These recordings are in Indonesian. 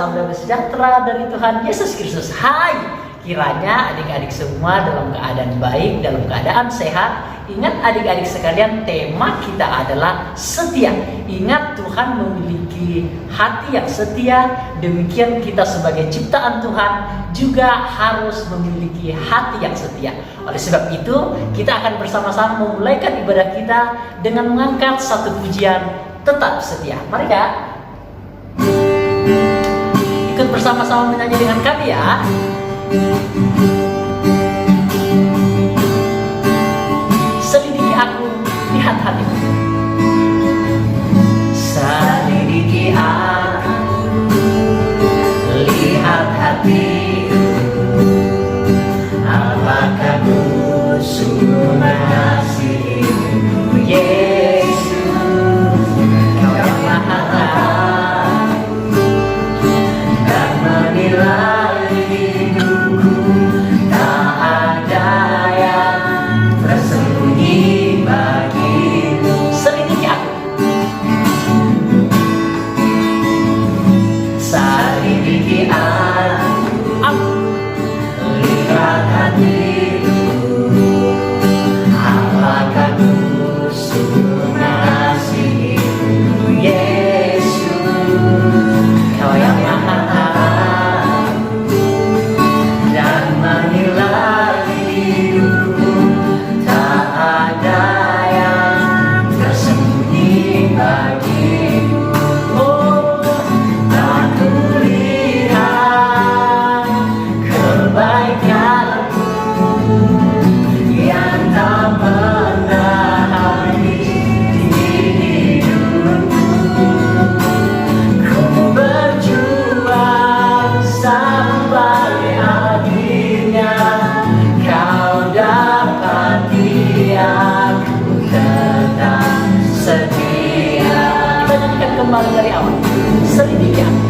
salam damai sejahtera dari Tuhan Yesus Kristus. Hai, kiranya adik-adik semua dalam keadaan baik, dalam keadaan sehat. Ingat adik-adik sekalian, tema kita adalah setia. Ingat, Tuhan memiliki hati yang setia. Demikian kita sebagai ciptaan Tuhan juga harus memiliki hati yang setia. Oleh sebab itu, kita akan bersama-sama memulaikan ibadah kita dengan mengangkat satu pujian, tetap setia. Mari Kak, ikut bersama-sama menyanyi dengan kami ya. Selidiki aku, lihat hatiku. Selidiki aku, lihat hatiku. Apakah ku sungguh mengasihimu, Yesus? Kau yang maha tahu dan menilai hidupku. Tak ada yang tersembunyi bagimu. Selidiki aku, selidiki aku, lihat hatiku. Apakah ku sungguh mengasihimu, Yesus? Kau yang maha tahu dan menilai hidupku. Tak ada yang tersembunyi bagimu. Oh, tak kulihat kebaikanmu yang tak pernah habis di hidupku. Ku berjuang sampai akhirnya kau dapati aku tetap setia. Kita nyanyikan kembali dari awal. Selidiki aku,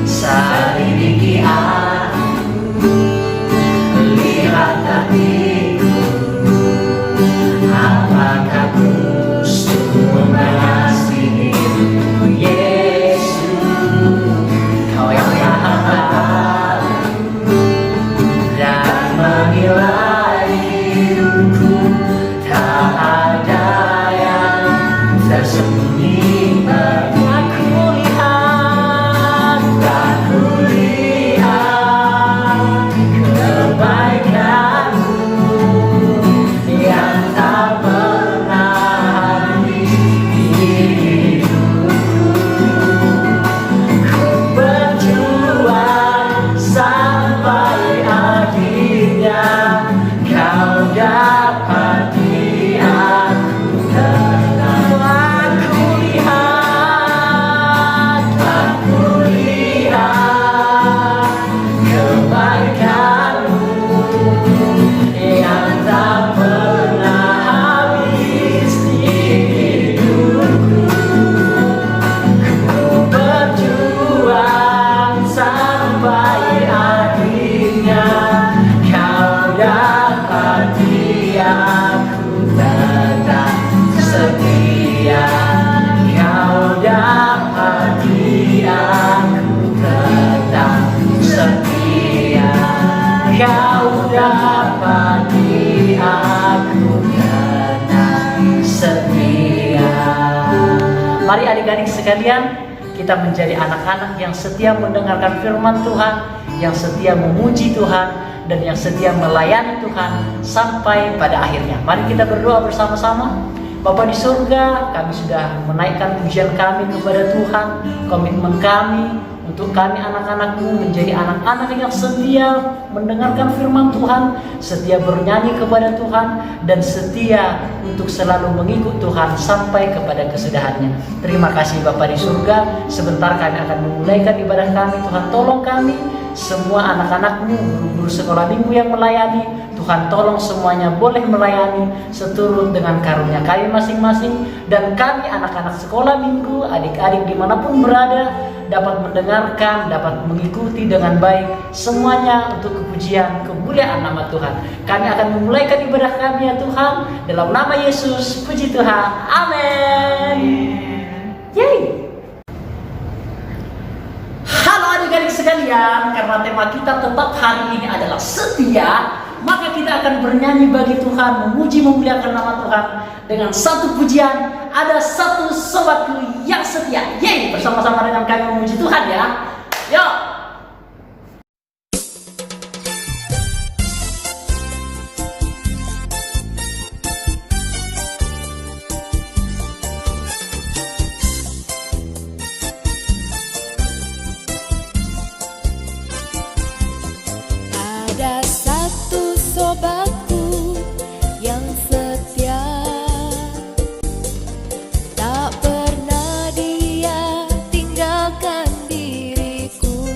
selidiki aku, lihat hatiku. Apakah ku sungguh mengasihimu, Yesus? Kau yang maha tahu dan menilai hidupku. Tak ada yang tersembunyi bagimu. Aku lihat kebaikanmu yang tak pernah habis di hidupku. Ku berjuang sampai akhirnya kau dapati aku tetap. Aku lihat kebaikanmu yang tak pernah habis di hidupku. Ku berjuang sampai akhirnya kau dapati aku tetap setia. Kau dapati aku tetap setia. Kau dapati aku tetap setia. Mari adik-adik sekalian, kita menjadi anak-anak yang setia mendengarkan firman Tuhan, yang setia memuji Tuhan, dan yang setia melayani Tuhan sampai pada akhirnya. Mari kita berdoa bersama-sama. Bapa di surga, kami sudah menaikkan pujian kami kepada Tuhan. Komitmen kami untuk kami anak-anak-Mu menjadi anak-anak yang setia mendengarkan firman Tuhan, setia bernyanyi kepada Tuhan, dan setia untuk selalu mengikut Tuhan sampai kepada kesudahannya. Terima kasih Bapa di surga. Sebentar kami akan memulaikan ibadah kami. Tuhan tolong kami, semua anak-anak-Mu, guru-guru sekolah minggu yang melayani. Tuhan tolong semuanya boleh melayani seturut dengan karunia kami masing-masing. Dan kami anak-anak sekolah minggu, adik-adik dimanapun berada, dapat mendengarkan, dapat mengikuti dengan baik semuanya untuk kepujian kemuliaan nama Tuhan. Kami akan memulaikan ibadah kami ya Tuhan, dalam nama Yesus. Puji Tuhan, amin. Yeay. sekalian, karena tema kita tetap hari ini adalah setia, maka kita akan bernyanyi bagi Tuhan, memuji memuliakan nama Tuhan dengan satu pujian. Ada satu sobatku yang setia. Yeay, bersama-sama dengan kami memuji Tuhan ya. Yuk. Ada satu sobatku yang setia, tak pernah dia tinggalkan diriku.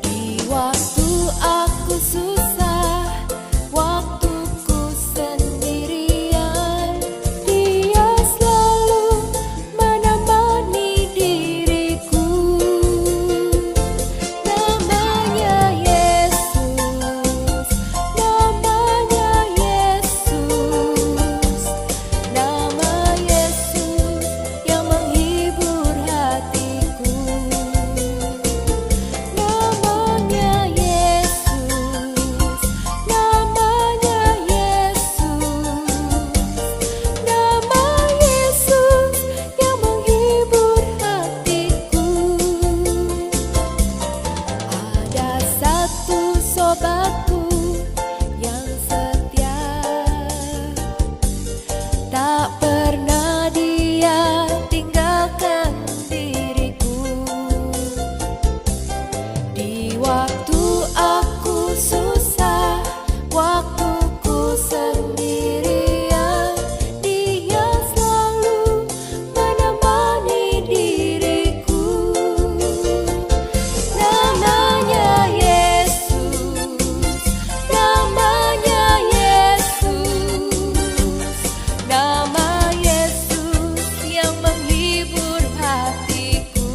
Di waktu aku susah, waktuku sendirian, dia selalu menemani diriku. Namanya Yesus, namanya Yesus, nama Yesus yang menghibur hatiku. Namanya Yesus, namanya Yesus, nama Yesus yang menghibur hatiku. Ada satu sobatku yang setia, tak pernah dia tinggalkan diriku. Di waktu aku susah, waktuku sendirian, dia selalu menemani diriku. Namanya Yesus, namanya Yesus, nama Yesus yang menghibur hatiku.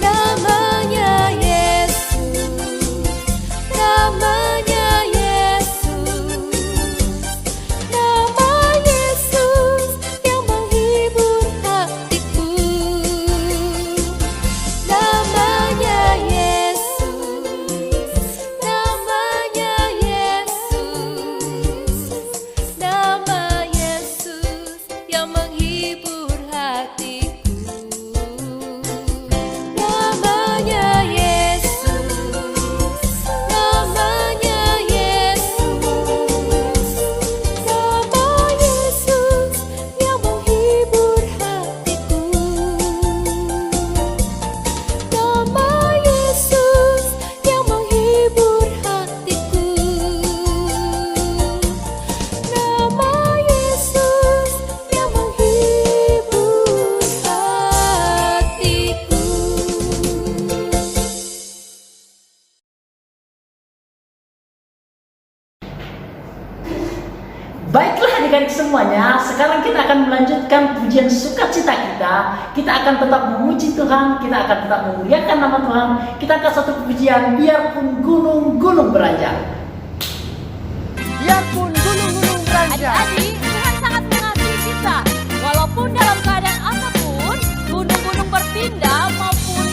Namanya Yesus, namanya Yesus, nama Yesus yang menghibur hatiku. Namanya Yesus, namanya Yesus, nama Yesus yang menghibur hatiku. Namanya Yesus, namanya Yesus, nama Yesus yang menghibur hatiku. Nama Yesus yang menghibur hatiku. Nama Yesus yang menghibur hatiku. Baiklah adik-adik semuanya, sekarang kita akan melanjutkan pujian sukacita kita. Kita akan tetap memuji Tuhan, kita akan tetap memuliakan nama Tuhan. Kita akan satu pujian, biarpun gunung-gunung beranjak. Biarpun gunung-gunung beranjak. Adik-adik, Tuhan sangat mengasihi kita. Walaupun dalam keadaan apapun, gunung-gunung berpindah maupun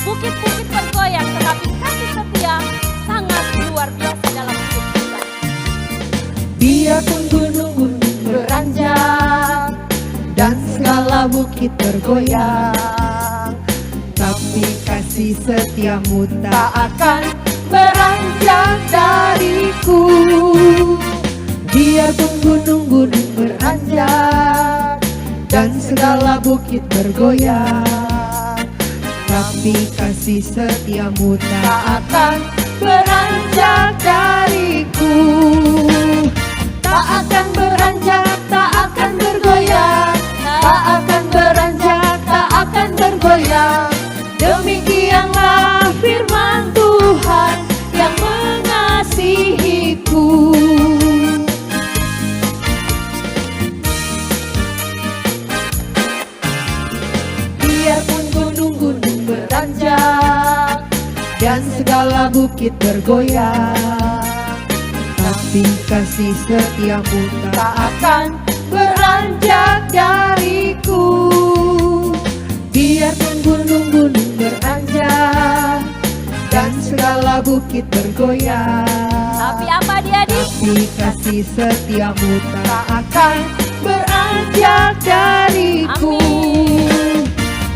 bukit-bukit bergoyang, tetapi kasih setia sangat luar biasa dalam hidup kita. Biarpun gunung-gunung beranjak dan segala bukit bergoyang, tapi kasih setiamu tak akan beranjak dariku. Biarpun gunung-gunung beranjak dan segala bukit bergoyang, tapi kasih setiamu tak akan beranjak dariku. Tak akan beranjak, tak akan bergoyang, tak akan beranjak, tak akan bergoyang. Demikianlah firman Tuhan yang mengasihiku. Biarpun gunung-gunung beranjak dan segala bukit bergoyang, tapi kasih setiamu tak akan beranjak dariku. Biarpun gunung-gunung beranjak dan segala bukit bergoyang. Tapi apa adik-adik? Tapi kasih setiamu tak akan beranjak dariku. Amin.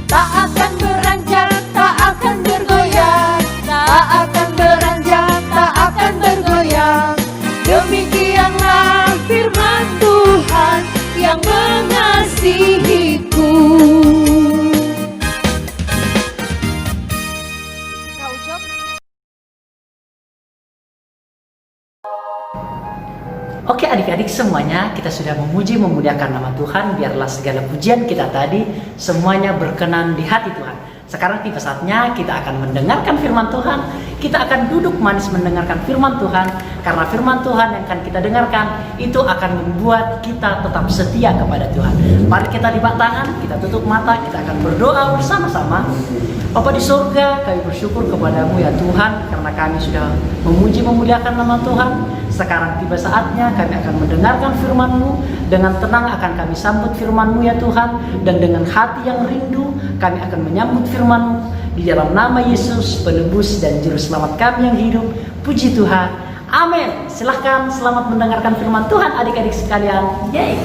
Tak akan beranjak, tak akan bergoyang, tak akan beranjak, tak akan bergoyang. Demikianlah firman Tuhan yang mengasihiku. Kak Ucok? Oke adik-adik semuanya, kita sudah memuji memuliakan nama Tuhan. Biarlah segala pujian kita tadi semuanya berkenan di hati Tuhan. Sekarang tiba saatnya kita akan mendengarkan firman Tuhan. Kita akan duduk manis mendengarkan firman Tuhan. Karena firman Tuhan yang akan kita dengarkan itu akan membuat kita tetap setia kepada Tuhan. Mari kita lipat tangan, kita tutup mata, kita akan berdoa bersama-sama. Bapa di surga, kami bersyukur kepadamu ya Tuhan, karena kami sudah memuji memuliakan nama Tuhan. Sekarang tiba saatnya kami akan mendengarkan firman-Mu. Dengan tenang akan kami sambut firman-Mu ya Tuhan. Dan dengan hati yang rindu kami akan menyambut firman-Mu. Di dalam nama Yesus, penebus dan juru selamat kami yang hidup. Puji Tuhan. Amin. Silahkan selamat mendengarkan firman Tuhan adik-adik sekalian. Yeay.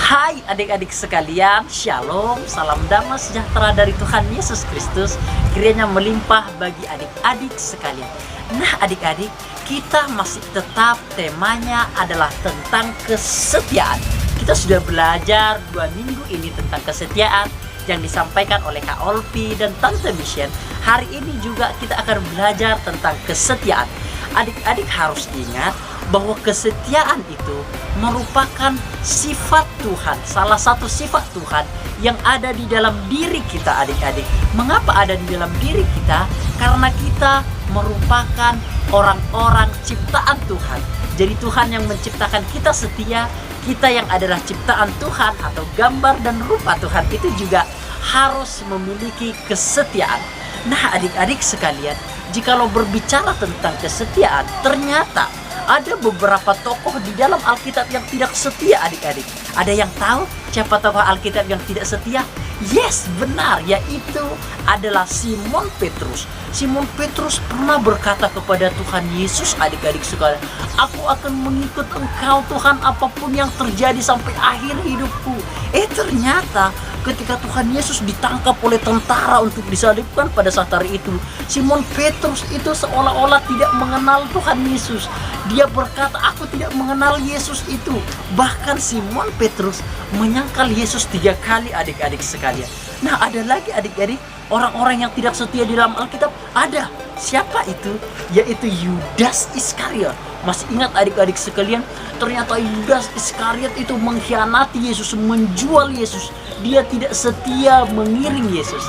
Hai adik-adik sekalian, Shalom, salam damai sejahtera dari Tuhan Yesus Kristus kiranya melimpah bagi adik-adik sekalian. Nah adik-adik, kita masih tetap temanya adalah tentang kesetiaan. Kita sudah belajar 2 minggu ini tentang kesetiaan yang disampaikan oleh Kak Olpi dan Tante Mission. Hari ini juga kita akan belajar tentang kesetiaan. Adik-adik harus ingat bahwa kesetiaan itu merupakan sifat Tuhan, salah satu sifat Tuhan yang ada di dalam diri kita adik-adik. Mengapa ada di dalam diri kita? Karena kita merupakan orang-orang ciptaan Tuhan. Jadi Tuhan yang menciptakan kita setia, kita yang adalah ciptaan Tuhan atau gambar dan rupa Tuhan itu juga harus memiliki kesetiaan. Nah adik-adik sekalian, jikalau berbicara tentang kesetiaan, ternyata ada beberapa tokoh di dalam Alkitab yang tidak setia adik-adik. Ada yang tahu siapa tokoh Alkitab yang tidak setia? Yes, benar, yaitu adalah Simon Petrus. Simon Petrus pernah berkata kepada Tuhan Yesus adik-adik sekalian, aku akan mengikut engkau Tuhan apapun yang terjadi sampai akhir hidupku. Ternyata ketika Tuhan Yesus ditangkap oleh tentara untuk disalibkan pada saat hari itu, Simon Petrus itu seolah-olah tidak mengenal Tuhan Yesus. Dia berkata, aku tidak mengenal Yesus itu. Bahkan Simon Petrus menyangkal Yesus 3 kali adik-adik sekalian. Nah ada lagi adik-adik, orang-orang yang tidak setia di dalam Alkitab. Ada. Siapa itu? Yaitu Yudas Iskariot. Masih ingat adik-adik sekalian? Ternyata Yudas Iskariot itu mengkhianati Yesus, menjual Yesus. Dia tidak setia mengiring Yesus.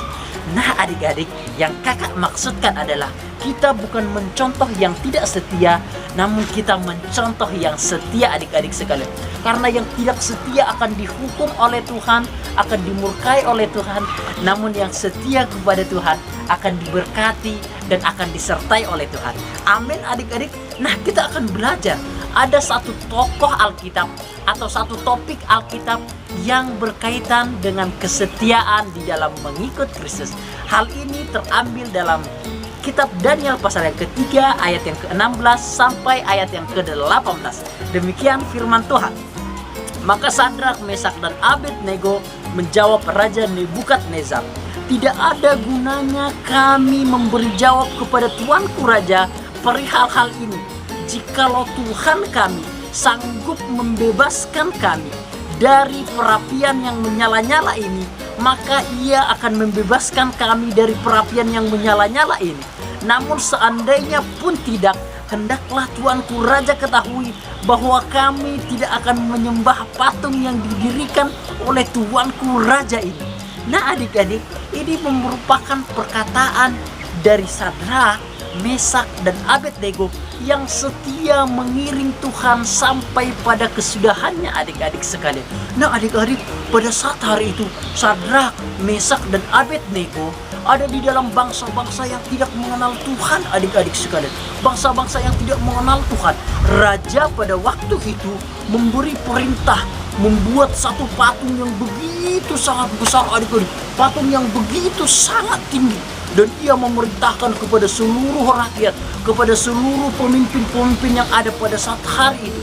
Nah adik-adik, yang kakak maksudkan adalah kita bukan mencontoh yang tidak setia, namun kita mencontoh yang setia adik-adik sekalian. Karena yang tidak setia akan dihukum oleh Tuhan, akan dimurkai oleh Tuhan. Namun yang setia kepada Tuhan akan diberkati dan akan disertai oleh Tuhan. Amin adik-adik. Nah kita akan belajar. Ada satu tokoh Alkitab atau satu topik Alkitab yang berkaitan dengan kesetiaan di dalam mengikut Kristus. Hal ini terambil dalam kitab Daniel pasal yang ketiga ayat yang ke-16 sampai ayat yang ke-18. Demikian firman Tuhan. Maka Sadrak, Mesak dan Abednego menjawab Raja Nebukadnezar, tidak ada gunanya kami memberi jawab kepada tuanku Raja perihal hal ini. Jikalau Tuhan kami sanggup membebaskan kami dari perapian yang menyala-nyala ini, maka ia akan membebaskan kami dari perapian yang menyala-nyala ini. Namun seandainya pun tidak, hendaklah tuanku Raja ketahui bahwa kami tidak akan menyembah patung yang didirikan oleh tuanku Raja ini. Nah adik-adik, ini merupakan perkataan dari Sadrak, Mesak dan Abednego yang setia mengiring Tuhan sampai pada kesudahannya adik-adik sekalian. Nah adik-adik, pada saat hari itu Sadrak, Mesak dan Abednego ada di dalam bangsa-bangsa yang tidak mengenal Tuhan adik-adik sekalian. Bangsa-bangsa yang tidak mengenal Tuhan. Raja pada waktu itu memberi perintah membuat satu patung yang begitu sangat besar adik-adik. patung yang begitu sangat tinggi, dan ia memerintahkan kepada seluruh rakyat, kepada seluruh pemimpin-pemimpin yang ada pada saat hari itu,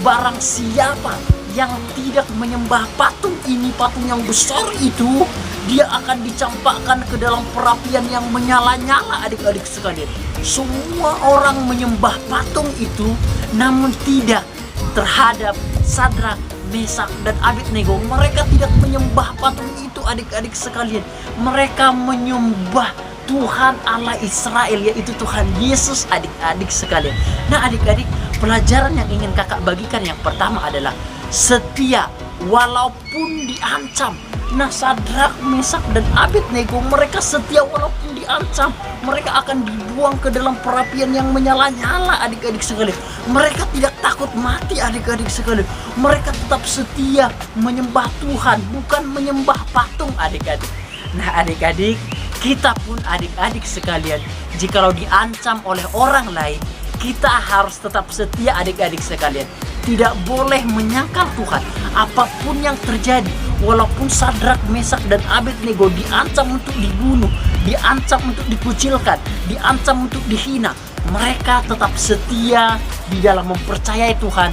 barang siapa yang tidak menyembah patung ini, patung yang besar itu, dia akan dicampakkan ke dalam perapian yang menyala-nyala. Adik-adik sekalian, semua orang menyembah patung itu, namun tidak terhadap Sadrak, Mesak, dan Abednego. Mereka tidak menyembah patung itu, adik-adik sekalian. Mereka menyembah Tuhan Allah Israel, yaitu Tuhan Yesus, adik-adik sekalian. Nah adik-adik, pelajaran yang ingin kakak bagikan yang pertama adalah setia walaupun diancam. Nah Sadrak, Mesak, dan Abednego, mereka setia walaupun diancam. Mereka akan dibuang ke dalam perapian yang menyala-nyala, adik-adik sekalian. Mereka tidak takut mati, adik-adik sekalian. Mereka tetap setia menyembah Tuhan, bukan menyembah patung, adik-adik. Nah adik-adik, kita pun adik-adik sekalian, jikalau diancam oleh orang lain, kita harus tetap setia, adik-adik sekalian. Tidak boleh menyangkal Tuhan apapun yang terjadi. Walaupun Sadrak, Mesak, dan Abednego diancam untuk dibunuh, diancam untuk dikucilkan, diancam untuk dihina, mereka tetap setia di dalam mempercayai Tuhan.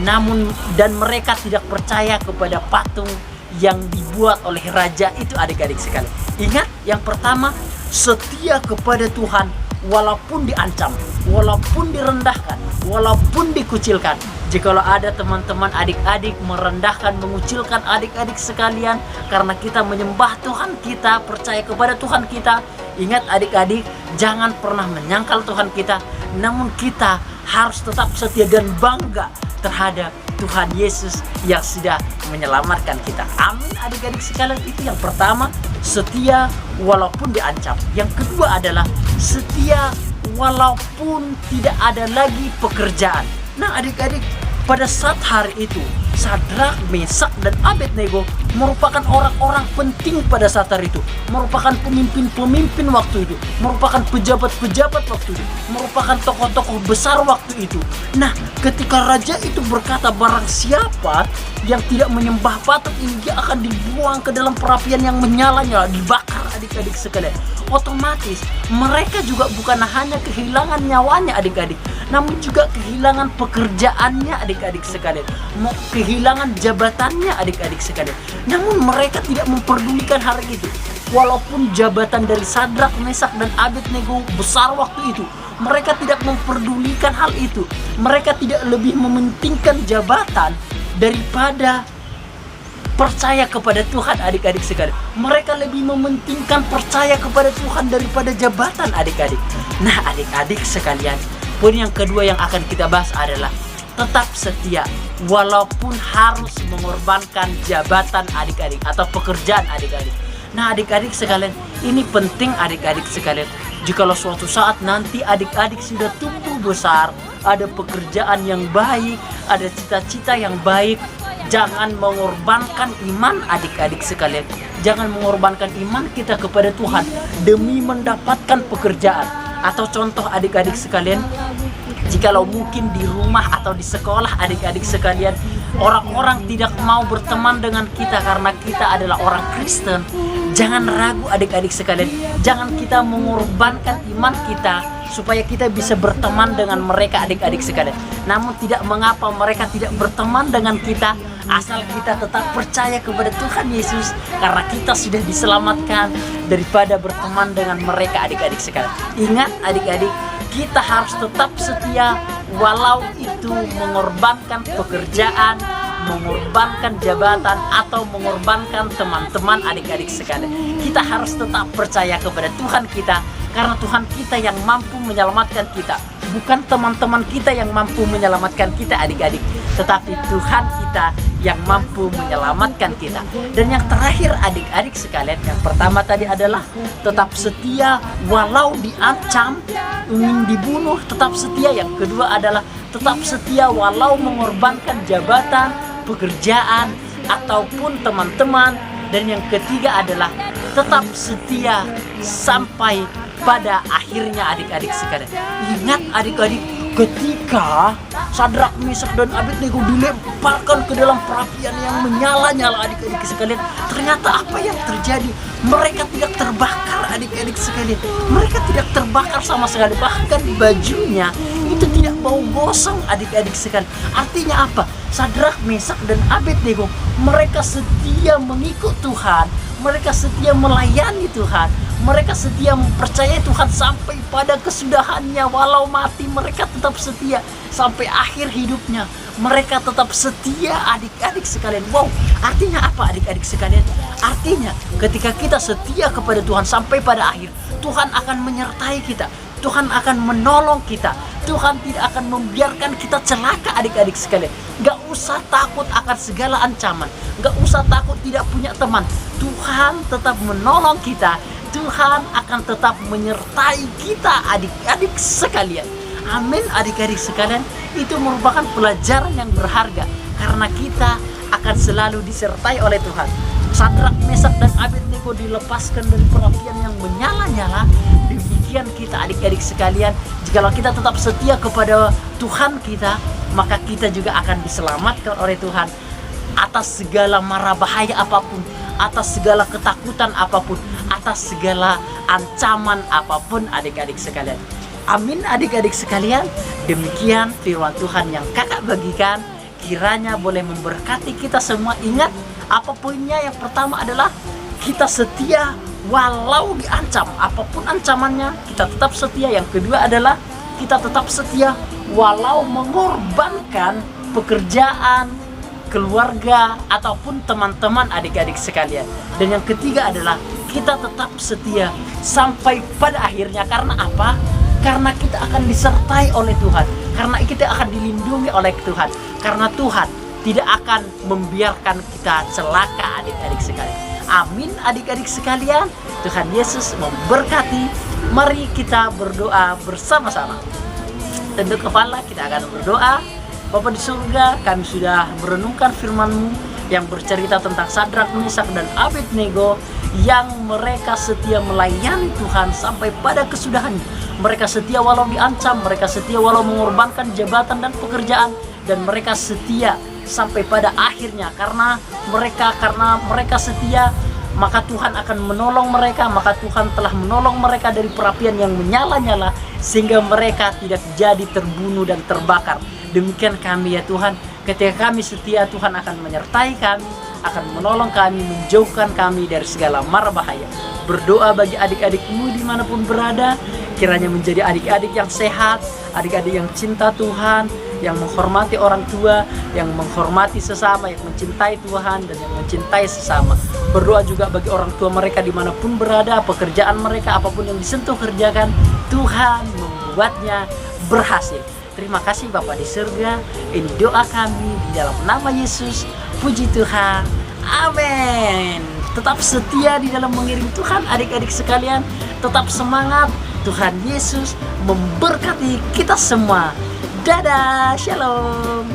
Namun dan mereka tidak percaya kepada patung yang dibuat oleh raja itu, adik-adik sekalian. Ingat, yang pertama, setia kepada Tuhan walaupun diancam, walaupun direndahkan, walaupun dikucilkan. Jikalau ada teman-teman adik-adik merendahkan, mengucilkan adik-adik sekalian karena kita menyembah Tuhan kita, percaya kepada Tuhan kita, ingat adik-adik, jangan pernah menyangkal Tuhan kita, namun kita harus tetap setia dan bangga terhadap Tuhan Yesus yang sudah menyelamatkan kita. Amin adik-adik sekalian. Itu yang pertama, setia walaupun diancam. Yang kedua adalah setia walaupun tidak ada lagi pekerjaan. Nah adik-adik, pada saat hari itu Sadrak, Mesak, dan Abednego merupakan orang-orang penting pada saat hari itu, merupakan pemimpin-pemimpin waktu itu, merupakan pejabat-pejabat waktu itu, merupakan tokoh-tokoh besar waktu itu. Nah, ketika raja itu berkata barang siapa yang tidak menyembah patung ini, dia akan dibuang ke dalam perapian yang menyala-nyala, dibakar, adik-adik sekalian. Otomatis mereka juga bukan hanya kehilangan nyawanya, adik-adik, namun juga kehilangan pekerjaannya, adik-adik sekalian, kehilangan jabatannya, adik-adik sekalian. Namun mereka tidak memperdulikan hal itu. Walaupun jabatan dari Sadrak, Mesak, dan Abednego besar waktu itu, mereka tidak memperdulikan hal itu. Mereka tidak lebih mementingkan jabatan daripada percaya kepada Tuhan, adik-adik sekalian. Mereka lebih mementingkan percaya kepada Tuhan daripada jabatan, adik-adik. Nah adik-adik sekalian, poin yang kedua yang akan kita bahas adalah tetap setia walaupun harus mengorbankan jabatan, adik-adik, atau pekerjaan, adik-adik. Nah adik-adik sekalian, ini penting, adik-adik sekalian. Jikalau suatu saat nanti adik-adik sudah tumbuh besar, ada pekerjaan yang baik, ada cita-cita yang baik, jangan mengorbankan iman, adik-adik sekalian. Jangan mengorbankan iman kita kepada Tuhan demi mendapatkan pekerjaan. Atau contoh adik-adik sekalian, jikalau mungkin di rumah atau di sekolah, adik-adik sekalian, orang-orang tidak mau berteman dengan kita karena kita adalah orang Kristen. Jangan ragu, adik-adik sekalian. Jangan kita mengorbankan iman kita supaya kita bisa berteman dengan mereka, adik-adik sekalian. Namun tidak mengapa mereka tidak berteman dengan kita, asal kita tetap percaya kepada Tuhan Yesus, karena kita sudah diselamatkan daripada berteman dengan mereka, adik-adik sekalian. Ingat adik-adik, kita harus tetap setia walau itu mengorbankan pekerjaan, mengorbankan jabatan, atau mengorbankan teman-teman, adik-adik sekalian. Kita harus tetap percaya kepada Tuhan kita, karena Tuhan kita yang mampu menyelamatkan kita, bukan teman-teman kita yang mampu menyelamatkan kita, adik-adik, tetapi Tuhan kita yang mampu menyelamatkan kita. Dan yang terakhir, adik-adik sekalian, yang pertama tadi adalah tetap setia walau diancam, ingin dibunuh, tetap setia. Yang kedua adalah tetap setia walau mengorbankan jabatan, pekerjaan, ataupun teman-teman. Dan yang ketiga adalah tetap setia sampai pada akhirnya, adik-adik sekalian. Ingat adik-adik, ketika Sadrak, Mesak, dan Abednego dilemparkan ke dalam perapian yang menyala-nyala, adik-adik sekalian, ternyata apa yang terjadi? Mereka tidak terbakar, adik-adik sekalian. Mereka tidak terbakar sama sekali, bahkan bajunya itu tidak bau gosong, adik-adik sekalian. Artinya apa? Sadrak, Mesak, dan Abednego, mereka setia mengikut Tuhan, mereka setia melayani Tuhan, mereka setia mempercayai Tuhan sampai pada kesudahannya. Walau mati mereka tetap setia sampai akhir hidupnya. Mereka tetap setia, adik-adik sekalian. Wow, artinya apa, adik-adik sekalian? Artinya ketika kita setia kepada Tuhan sampai pada akhir, Tuhan akan menyertai kita, Tuhan akan menolong kita, Tuhan tidak akan membiarkan kita celaka, adik-adik sekalian. Gak usah takut akan segala ancaman, gak usah takut tidak punya teman. Tuhan tetap menolong kita, Tuhan akan tetap menyertai kita, adik-adik sekalian. Amin, adik-adik sekalian. Itu merupakan pelajaran yang berharga, karena kita akan selalu disertai oleh Tuhan. Sadrak, Mesak, dan Abednego dilepaskan dari perapian yang menyala-nyala. Demikian kita, adik-adik sekalian, jikalau kita tetap setia kepada Tuhan kita, maka kita juga akan diselamatkan oleh Tuhan atas segala mara bahaya apapun, atas segala ketakutan apapun, atas segala ancaman apapun, adik-adik sekalian. Amin, adik-adik sekalian. Demikian firman Tuhan yang kakak bagikan, kiranya boleh memberkati kita semua. Ingat, apapunnya, yang pertama adalah kita setia walau diancam, apapun ancamannya kita tetap setia. Yang kedua adalah kita tetap setia walau mengorbankan pekerjaan, keluarga, ataupun teman-teman, adik-adik sekalian. Dan yang ketiga adalah kita tetap setia sampai pada akhirnya. Karena apa? Karena kita akan disertai oleh Tuhan, karena kita akan dilindungi oleh Tuhan, karena Tuhan tidak akan membiarkan kita celaka, adik-adik sekalian. Amin, adik-adik sekalian. Tuhan Yesus memberkati. Mari kita berdoa bersama-sama. Tunduk kepala, kita akan berdoa. Bapa di surga, kami sudah merenungkan firman-Mu yang bercerita tentang Sadrak, Mesak, dan Abednego yang mereka setia melayani Tuhan sampai pada kesudahannya. Mereka setia walau diancam, mereka setia walau mengorbankan jabatan dan pekerjaan, dan mereka setia sampai pada akhirnya. Karena mereka setia, maka Tuhan akan menolong mereka, maka Tuhan telah menolong mereka dari perapian yang menyala-nyala, sehingga mereka tidak jadi terbunuh dan terbakar. Demikian kami ya Tuhan, ketika kami setia, Tuhan akan menyertai kami, akan menolong kami, menjauhkan kami dari segala mara bahaya. Berdoa bagi adik-adikmu dimanapun berada, kiranya menjadi adik-adik yang sehat, adik-adik yang cinta Tuhan, yang menghormati orang tua, yang menghormati sesama, yang mencintai Tuhan, dan yang mencintai sesama. Berdoa juga bagi orang tua mereka dimanapun berada, pekerjaan mereka, apapun yang disentuh kerjakan, Tuhan membuatnya berhasil. Terima kasih Bapa di surga. Ini doa kami di dalam nama Yesus. Puji Tuhan. Amin. Tetap setia di dalam mengiring Tuhan, adik-adik sekalian. Tetap semangat. Tuhan Yesus memberkati kita semua. Dadah, shalom.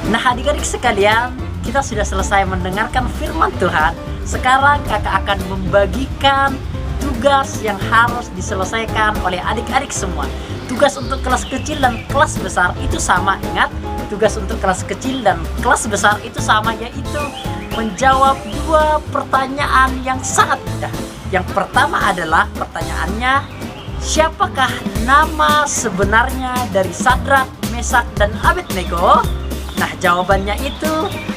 Nah, adik-adik sekalian, kita sudah selesai mendengarkan firman Tuhan. Sekarang kakak akan membagikan tugas yang harus diselesaikan oleh adik-adik semua. Tugas untuk kelas kecil dan kelas besar itu sama. Ingat, tugas untuk kelas kecil dan kelas besar itu sama, yaitu menjawab 2 pertanyaan yang sangat mudah. Yang pertama adalah pertanyaannya, siapakah nama sebenarnya dari Sadrak, Mesak, dan Abednego? Nah, jawabannya itu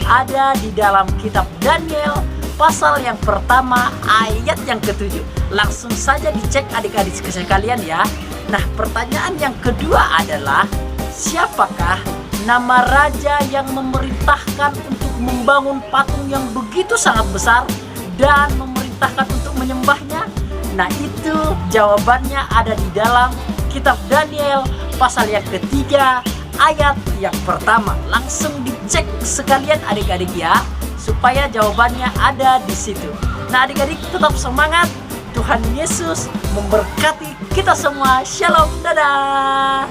ada di dalam kitab Daniel pasal yang pertama ayat yang ke-7. Langsung saja dicek adik-adik sekalian ya. Nah, pertanyaan yang kedua adalah, siapakah nama raja yang memerintahkan untuk membangun patung yang begitu sangat besar dan memerintahkan untuk menyembahnya? Nah, itu jawabannya ada di dalam kitab Daniel pasal yang ketiga ayat yang pertama. Langsung dicek sekalian adik-adik ya, supaya jawabannya ada di situ. Nah, adik-adik tetap semangat. Tuhan Yesus memberkati kita semua. Shalom, dadah.